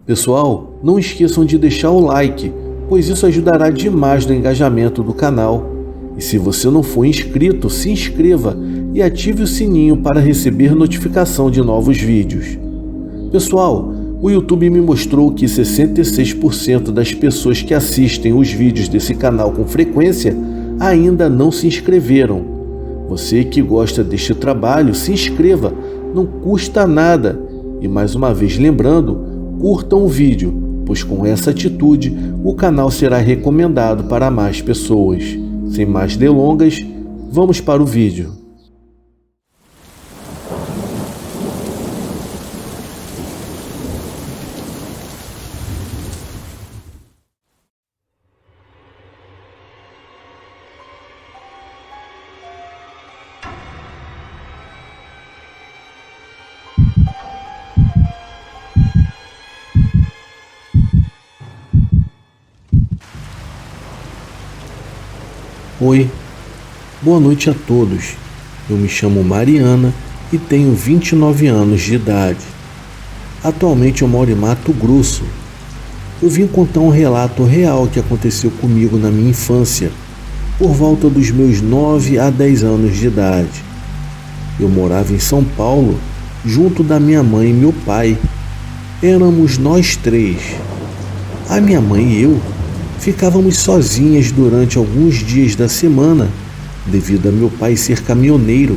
Pessoal, não esqueçam de deixar o like, pois isso ajudará demais no engajamento do canal. E se você não for inscrito, se inscreva e ative o sininho para receber notificação de novos vídeos. Pessoal, o YouTube me mostrou que 66% das pessoas que assistem os vídeos desse canal com frequência ainda não se inscreveram. Você que gosta deste trabalho, se inscreva, não custa nada. E mais uma vez lembrando, curtam o vídeo, pois com essa atitude o canal será recomendado para mais pessoas. Sem mais delongas, vamos para o vídeo. Oi, boa noite a todos. Eu me chamo Mariana e tenho 29 anos de idade. Atualmente eu moro em Mato Grosso. Eu vim contar um relato real que aconteceu comigo na minha infância, por volta dos meus 9 a 10 anos de idade. Eu morava em São Paulo, junto da minha mãe e meu pai. Éramos nós três. A minha mãe e eu ficávamos sozinhas durante alguns dias da semana, devido a meu pai ser caminhoneiro.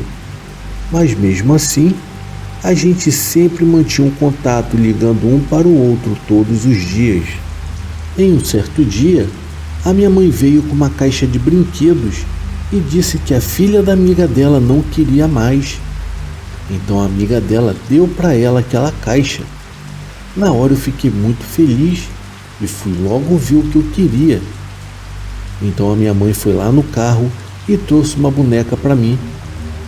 Mas mesmo assim, a gente sempre mantinha um contato ligando um para o outro todos os dias. Em um certo dia, a minha mãe veio com uma caixa de brinquedos e disse que a filha da amiga dela não queria mais. Então a amiga dela deu para ela aquela caixa. Na hora eu fiquei muito feliz e fui logo ver o que eu queria. Então a minha mãe foi lá no carro e trouxe uma boneca para mim.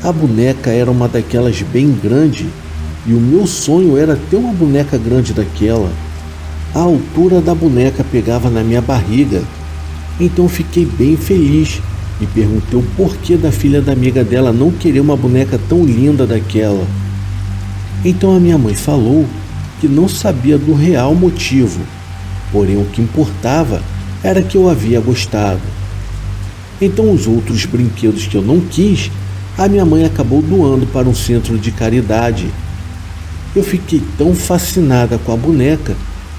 A boneca era uma daquelas bem grande e o meu sonho era ter uma boneca grande daquela. A altura da boneca pegava na minha barriga. Então fiquei bem feliz e perguntei o porquê da filha da amiga dela não querer uma boneca tão linda daquela. Então a minha mãe falou que não sabia do real motivo, porém o que importava era que eu havia gostado. Então os outros brinquedos que eu não quis, a minha mãe acabou doando para um centro de caridade. Eu fiquei tão fascinada com a boneca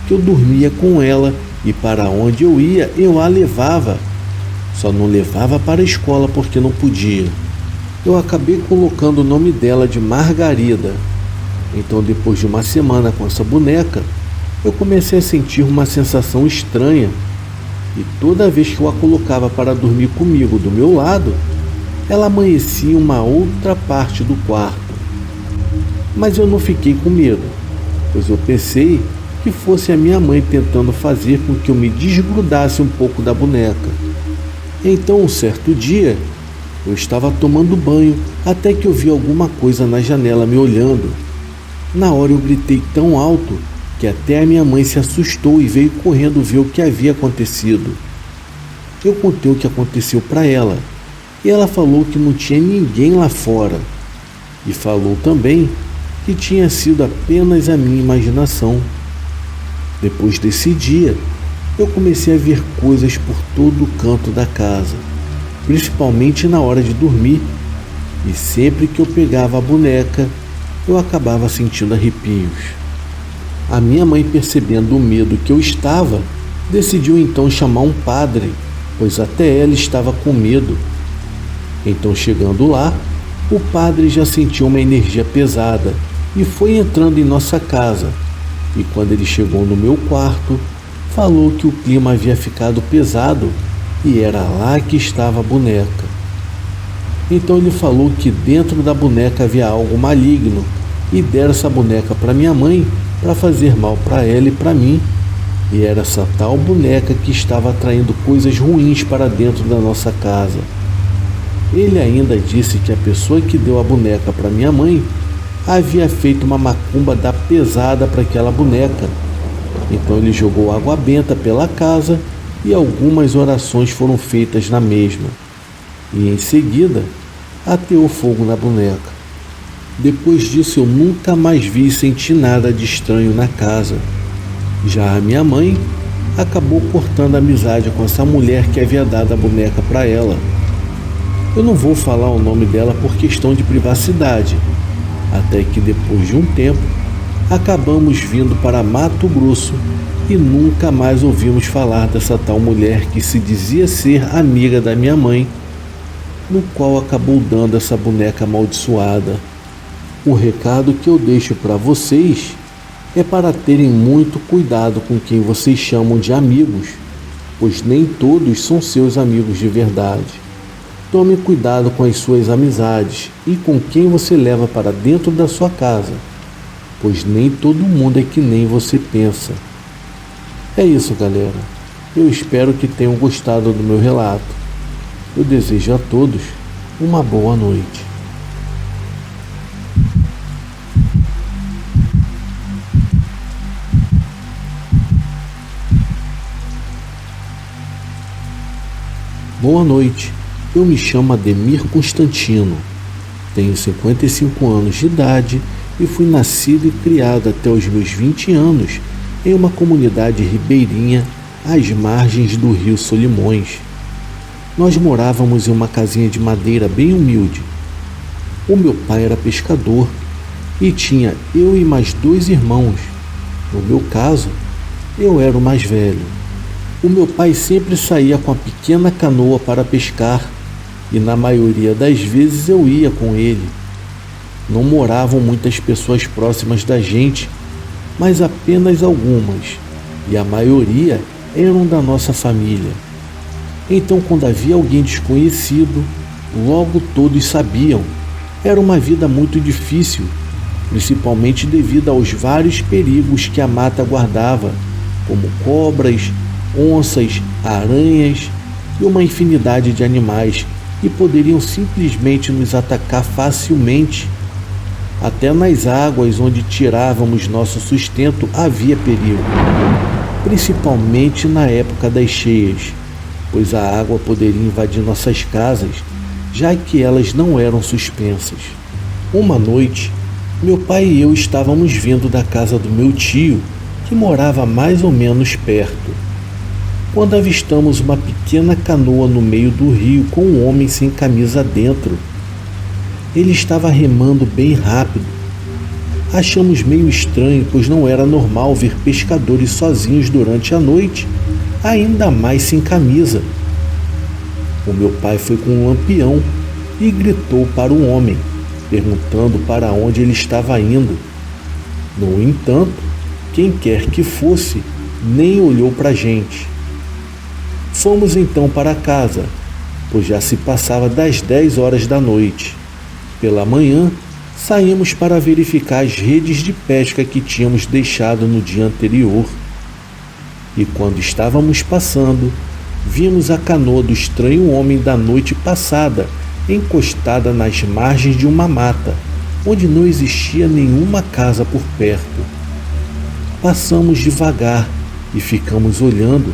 que eu dormia com ela e para onde eu ia eu a levava. Só não levava para a escola porque não podia. Eu acabei colocando o nome dela de Margarida. Então depois de uma semana com essa boneca, eu comecei a sentir uma sensação estranha, e toda vez que eu a colocava para dormir comigo do meu lado, ela amanhecia em uma outra parte do quarto. Mas eu não fiquei com medo, pois eu pensei que fosse a minha mãe tentando fazer com que eu me desgrudasse um pouco da boneca. Então, um certo dia, eu estava tomando banho até que eu vi alguma coisa na janela me olhando. Na hora eu gritei tão alto que até a minha mãe se assustou e veio correndo ver o que havia acontecido. Eu contei o que aconteceu para ela e ela falou que não tinha ninguém lá fora e falou também que tinha sido apenas a minha imaginação. Depois desse dia, eu comecei a ver coisas por todo o canto da casa, principalmente na hora de dormir, e sempre que eu pegava a boneca, eu acabava sentindo arrepios. A minha mãe, percebendo o medo que eu estava, decidiu então chamar um padre, pois até ela estava com medo. Então, chegando lá, o padre já sentiu uma energia pesada e foi entrando em nossa casa. E quando ele chegou no meu quarto, falou que o clima havia ficado pesado e era lá que estava a boneca. Então ele falou que dentro da boneca havia algo maligno e deram essa boneca para minha mãe para fazer mal para ela e para mim. E era essa tal boneca que estava atraindo coisas ruins para dentro da nossa casa. Ele ainda disse que a pessoa que deu a boneca para minha mãe havia feito uma macumba da pesada para aquela boneca. Então ele jogou água benta pela casa e algumas orações foram feitas na mesma. E em seguida ateou fogo na boneca. Depois disso eu nunca mais vi e senti nada de estranho na casa. Já a minha mãe acabou cortando a amizade com essa mulher que havia dado a boneca para ela. Eu não vou falar o nome dela por questão de privacidade, até que depois de um tempo acabamos vindo para Mato Grosso e nunca mais ouvimos falar dessa tal mulher que se dizia ser amiga da minha mãe, no qual acabou dando essa boneca amaldiçoada. O recado que eu deixo para vocês é para terem muito cuidado com quem vocês chamam de amigos, pois nem todos são seus amigos de verdade. Tome cuidado com as suas amizades e com quem você leva para dentro da sua casa, pois nem todo mundo é que nem você pensa. É isso, galera. Eu espero que tenham gostado do meu relato. Eu desejo a todos uma boa noite. Boa noite. Eu me chamo Ademir Constantino, tenho 55 anos de idade e fui nascido e criado até os meus 20 anos em uma comunidade ribeirinha às margens do rio Solimões. Nós morávamos em uma casinha de madeira bem humilde. O meu pai era pescador e tinha eu e mais 2 irmãos. No meu caso, eu era o mais velho. O meu pai sempre saía com a pequena canoa para pescar e na maioria das vezes eu ia com ele. Não moravam muitas pessoas próximas da gente, mas apenas algumas, e a maioria eram da nossa família. Então, quando havia alguém desconhecido, logo todos sabiam. Era uma vida muito difícil, principalmente devido aos vários perigos que a mata guardava, como cobras, onças, aranhas e uma infinidade de animais que poderiam simplesmente nos atacar facilmente. Até nas águas onde tirávamos nosso sustento havia perigo, principalmente na época das cheias, pois a água poderia invadir nossas casas, já que elas não eram suspensas. Uma noite, meu pai e eu estávamos vindo da casa do meu tio, que morava mais ou menos perto, quando avistamos uma pequena canoa no meio do rio com um homem sem camisa dentro. Ele estava remando bem rápido. Achamos meio estranho, pois não era normal ver pescadores sozinhos durante a noite, ainda mais sem camisa. O meu pai foi com um lampião e gritou para o homem, perguntando para onde ele estava indo. No entanto, quem quer que fosse, nem olhou para a gente. Fomos então para casa, pois já se passava das 10 horas da noite. Pela manhã, saímos para verificar as redes de pesca que tínhamos deixado no dia anterior. E quando estávamos passando, vimos a canoa do estranho homem da noite passada, encostada nas margens de uma mata, onde não existia nenhuma casa por perto. Passamos devagar e ficamos olhando,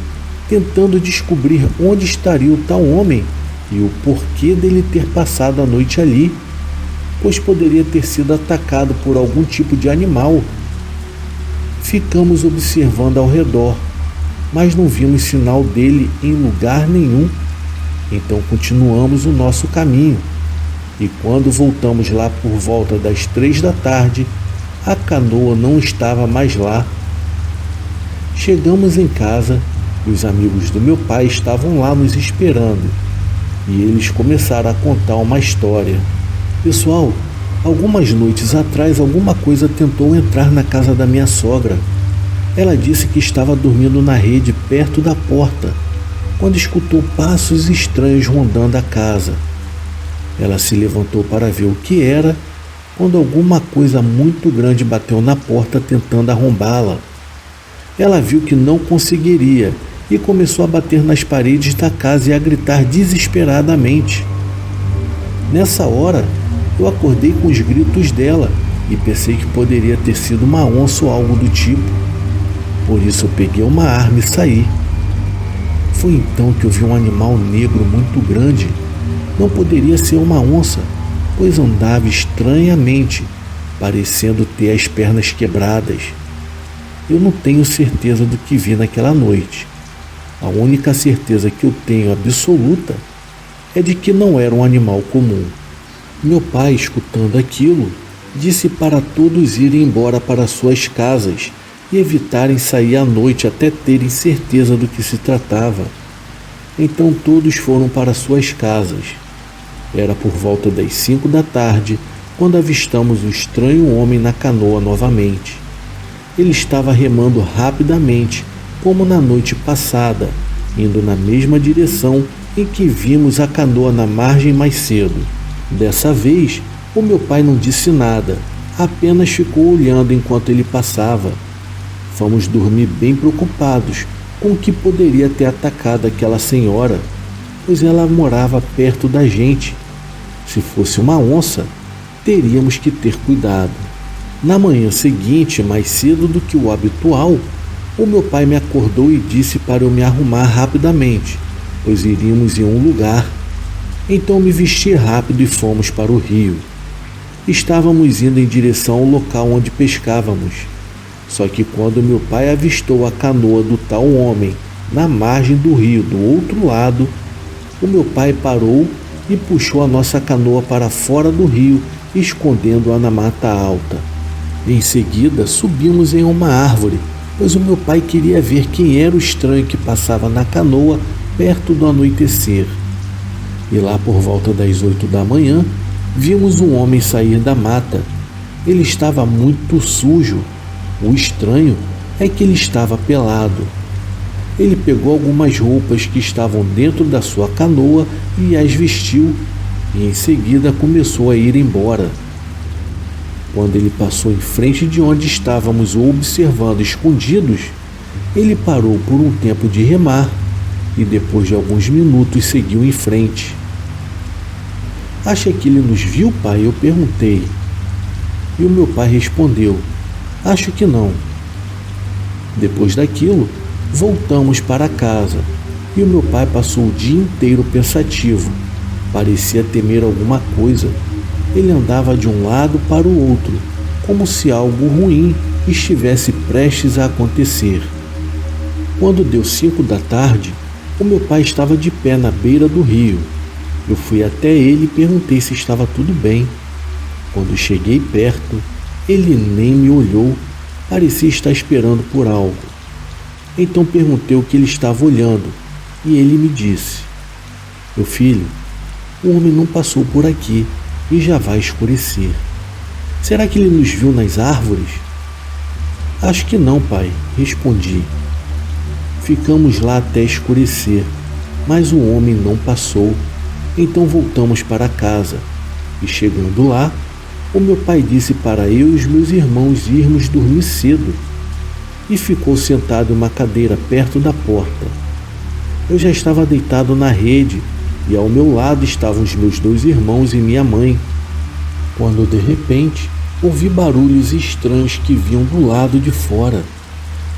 tentando descobrir onde estaria o tal homem e o porquê dele ter passado a noite ali, pois poderia ter sido atacado por algum tipo de animal. Ficamos observando ao redor, mas não vimos sinal dele em lugar nenhum. Então continuamos o nosso caminho, e quando voltamos lá por volta das 3 da tarde, a canoa não estava mais lá. Chegamos em casa e os amigos do meu pai estavam lá nos esperando, e eles começaram a contar uma história. Pessoal, algumas noites atrás alguma coisa tentou entrar na casa da minha sogra. Ela disse que estava dormindo na rede perto da porta, quando escutou passos estranhos rondando a casa. Ela se levantou para ver o que era, quando alguma coisa muito grande bateu na porta tentando arrombá-la. Ela viu que não conseguiria e começou a bater nas paredes da casa e a gritar desesperadamente. Nessa hora, eu acordei com os gritos dela e pensei que poderia ter sido uma onça ou algo do tipo. Por isso eu peguei uma arma e saí. Foi então que eu vi um animal negro muito grande. Não poderia ser uma onça, pois andava estranhamente, parecendo ter as pernas quebradas. Eu não tenho certeza do que vi naquela noite. A única certeza que eu tenho absoluta é de que não era um animal comum. Meu pai, escutando aquilo, disse para todos irem embora para suas casas e evitarem sair à noite até terem certeza do que se tratava. Então todos foram para suas casas. Era por volta das 5 da tarde quando avistamos o estranho homem na canoa novamente. Ele estava remando rapidamente, como na noite passada, indo na mesma direção em que vimos a canoa na margem mais cedo. Dessa vez, o meu pai não disse nada, apenas ficou olhando enquanto ele passava. Fomos dormir bem preocupados com o que poderia ter atacado aquela senhora, pois ela morava perto da gente. Se fosse uma onça, teríamos que ter cuidado. Na manhã seguinte, mais cedo do que o habitual, o meu pai me acordou e disse para eu me arrumar rapidamente, pois iríamos em um lugar. Então me vesti rápido e fomos para o rio. Estávamos indo em direção ao local onde pescávamos. Só que quando meu pai avistou a canoa do tal homem na margem do rio do outro lado, o meu pai parou e puxou a nossa canoa para fora do rio, escondendo-a na mata alta. Em seguida, subimos em uma árvore, pois o meu pai queria ver quem era o estranho que passava na canoa perto do anoitecer. E lá por volta das 8 da manhã, vimos um homem sair da mata. Ele estava muito sujo. O estranho é que ele estava pelado. Ele pegou algumas roupas que estavam dentro da sua canoa e as vestiu, e em seguida começou a ir embora. Quando ele passou em frente de onde estávamos o observando escondidos, ele parou por um tempo de remar e depois de alguns minutos seguiu em frente. Acha que ele nos viu, pai? Eu perguntei. E o meu pai respondeu: acho que não. Depois daquilo, voltamos para casa e o meu pai passou o dia inteiro pensativo. Parecia temer alguma coisa. Ele andava de um lado para o outro, como se algo ruim estivesse prestes a acontecer. Quando deu 5 da tarde, o meu pai estava de pé na beira do rio. Eu fui até ele e perguntei se estava tudo bem. Quando cheguei perto, ele nem me olhou, parecia estar esperando por algo. Então perguntei o que ele estava olhando e ele me disse: meu filho, o homem não passou por aqui e já vai escurecer. Será que ele nos viu nas árvores? Acho que não, pai, respondi. Ficamos lá até escurecer, mas o homem não passou. Então voltamos para casa e chegando lá, o meu pai disse para eu e os meus irmãos irmos dormir cedo e ficou sentado em uma cadeira perto da porta. Eu já estava deitado na rede e ao meu lado estavam os meus 2 irmãos e minha mãe, quando de repente ouvi barulhos estranhos que vinham do lado de fora.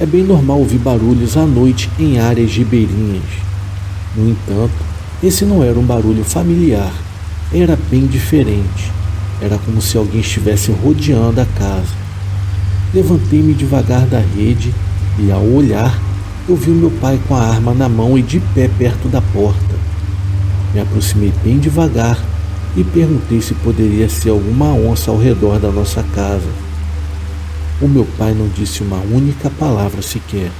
É bem normal ouvir barulhos à noite em áreas ribeirinhas. No entanto, esse não era um barulho familiar, era bem diferente. Era como se alguém estivesse rodeando a casa. Levantei-me devagar da rede e, ao olhar, eu vi o meu pai com a arma na mão e de pé perto da porta. Me aproximei bem devagar e perguntei se poderia ser alguma onça ao redor da nossa casa. O meu pai não disse uma única palavra sequer.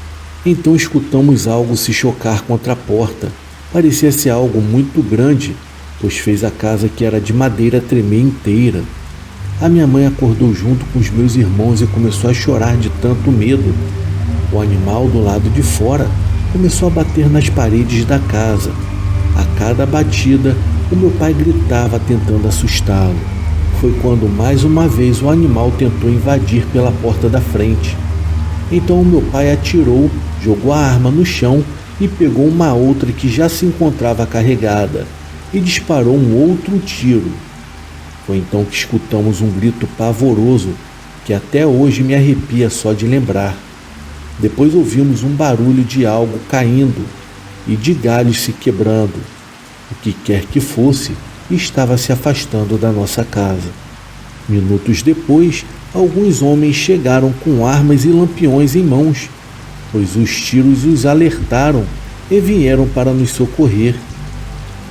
Então escutamos algo se chocar contra a porta. Parecia ser algo muito grande, pois fez a casa, que era de madeira, tremer inteira. A minha mãe acordou junto com os meus irmãos e começou a chorar de tanto medo. O animal do lado de fora começou a bater nas paredes da casa. A cada batida, o meu pai gritava tentando assustá-lo. Foi quando mais uma vez o animal tentou invadir pela porta da frente. Então o meu pai atirou, jogou a arma no chão e pegou uma outra que já se encontrava carregada e disparou um outro tiro. Foi então que escutamos um grito pavoroso que até hoje me arrepia só de lembrar. Depois ouvimos um barulho de algo caindo e de galhos se quebrando. O que quer que fosse estava se afastando da nossa casa. Minutos depois, alguns homens chegaram com armas e lampiões em mãos, pois os tiros os alertaram e vieram para nos socorrer.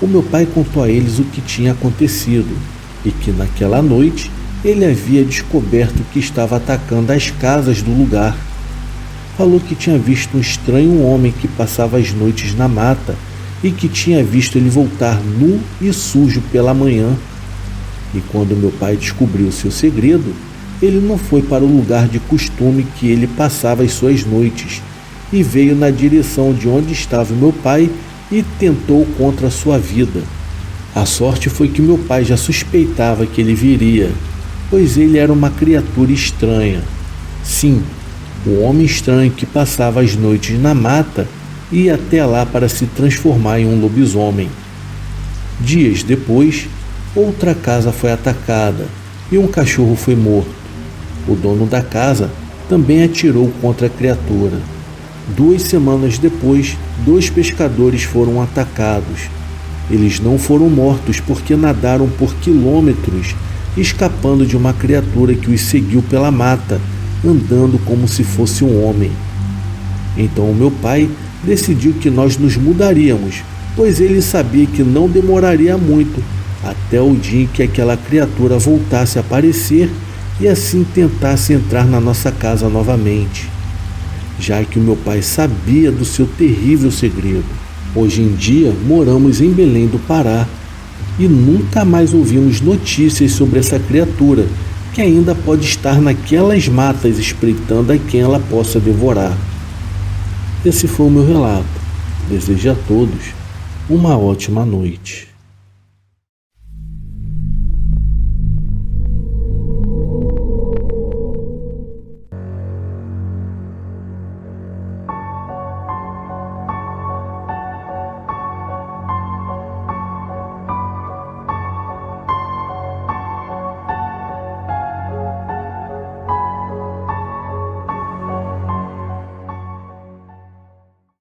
O meu pai contou a eles o que tinha acontecido e que naquela noite ele havia descoberto que estava atacando as casas do lugar. Falou que tinha visto um estranho homem que passava as noites na mata e que tinha visto ele voltar nu e sujo pela manhã. E quando meu pai descobriu seu segredo, ele não foi para o lugar de costume que ele passava as suas noites e veio na direção de onde estava meu pai e tentou contra a sua vida. A sorte foi que meu pai já suspeitava que ele viria, pois ele era uma criatura estranha. Sim, o homem estranho que passava as noites na mata ia até lá para se transformar em um lobisomem. Dias depois, outra casa foi atacada e um cachorro foi morto. O dono da casa também atirou contra a criatura. 2 semanas depois, 2 pescadores foram atacados. Eles não foram mortos porque nadaram por quilômetros, escapando de uma criatura que os seguiu pela mata, andando como se fosse um homem. Então o meu pai decidiu que nós nos mudaríamos, pois ele sabia que não demoraria muito até o dia em que aquela criatura voltasse a aparecer e assim tentasse entrar na nossa casa novamente, já que o meu pai sabia do seu terrível segredo. Hoje em dia moramos em Belém do Pará e nunca mais ouvimos notícias sobre essa criatura que ainda pode estar naquelas matas espreitando a quem ela possa devorar. Esse foi o meu relato. Desejo a todos uma ótima noite.